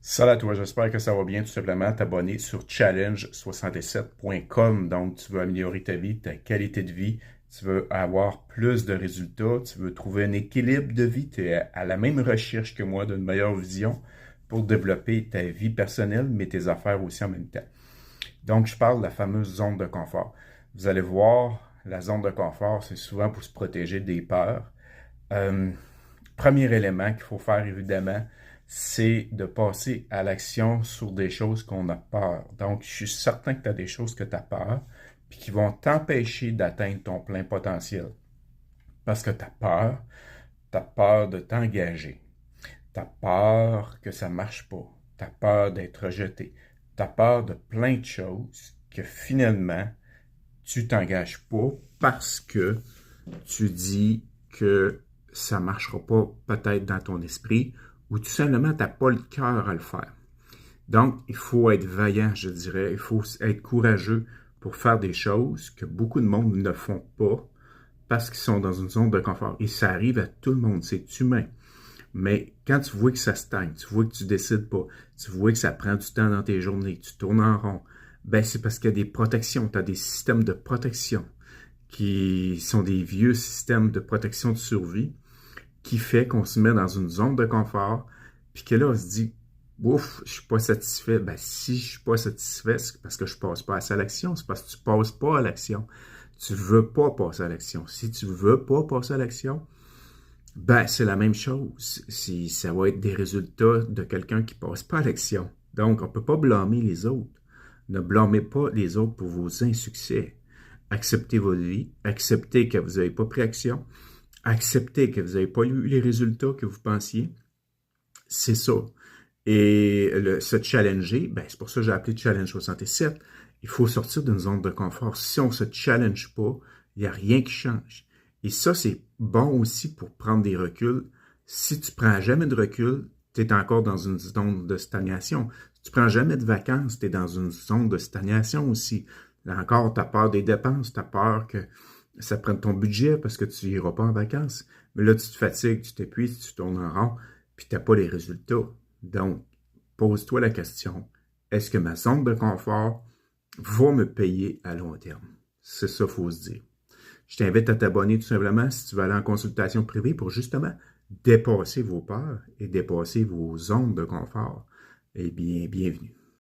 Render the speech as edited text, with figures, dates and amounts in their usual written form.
Salut à toi, j'espère que ça va bien. Tout simplement t'abonner sur challenge67.com. Donc, tu veux améliorer ta vie, ta qualité de vie, tu veux avoir plus de résultats, tu veux trouver un équilibre de vie, tu es à la même recherche que moi d'une meilleure vision pour développer ta vie personnelle, mais tes affaires aussi en même temps. Donc, je parle de la fameuse zone de confort. Vous allez voir, la zone de confort, c'est souvent pour se protéger des peurs. Euh, Premier élément qu'il faut faire, évidemment, c'est de passer à l'action sur des choses qu'on a peur. Donc, je suis certain que tu as des choses que tu as peur, puis qui vont t'empêcher d'atteindre ton plein potentiel. Parce que tu as peur de t'engager, tu as peur que ça ne marche pas, tu as peur d'être rejeté, tu as peur de plein de choses que finalement, tu t'engages pas parce que tu dis que ça ne marchera pas peut-être dans ton esprit ou tout simplement tu n'as pas le cœur à le faire. Donc, il faut être vaillant, je dirais. Il faut être courageux pour faire des choses que beaucoup de monde ne font pas parce qu'ils sont dans une zone de confort. Et ça arrive à tout le monde, c'est humain. Mais quand tu vois que ça stagne, tu vois que tu décides pas, tu vois que ça prend du temps dans tes journées, tu tournes en rond, ben c'est parce qu'il y a des protections, tu as des systèmes de protection qui sont des vieux systèmes de protection de survie qui fait qu'on se met dans une zone de confort, puis que là, on se dit, ouf, je suis pas satisfait. Ben, si je suis pas satisfait, c'est parce que je passe pas assez à l'action, c'est parce que tu passes pas à l'action. Tu veux pas passer à l'action. Si tu veux pas passer à l'action, ben, c'est la même chose. Si ça va être des résultats de quelqu'un qui passe pas à l'action. Donc, on peut pas blâmer les autres. Ne blâmez pas les autres pour vos insuccès. Acceptez votre vie, acceptez que vous n'avez pas pris action, acceptez que vous n'avez pas eu les résultats que vous pensiez. C'est ça. Et se challenger, ben, c'est pour ça que j'ai appelé Challenge 67. Il faut sortir d'une zone de confort. Si on ne se challenge pas, il n'y a rien qui change. Et ça, c'est bon aussi pour prendre des reculs. Si tu prends jamais de recul, tu es encore dans une zone de stagnation. Si tu prends jamais de vacances, tu es dans une zone de stagnation aussi. Là encore, tu as peur des dépenses, tu as peur que ça prenne ton budget parce que tu n'iras pas en vacances. Mais là, tu te fatigues, tu t'épuises, tu tournes en rond, puis tu n'as pas les résultats. Donc, pose-toi la question, est-ce que ma zone de confort va me payer à long terme? C'est ça qu'il faut se dire. Je t'invite à t'abonner tout simplement si tu veux aller en consultation privée pour justement dépasser vos peurs et dépasser vos zones de confort. Eh bien, bienvenue.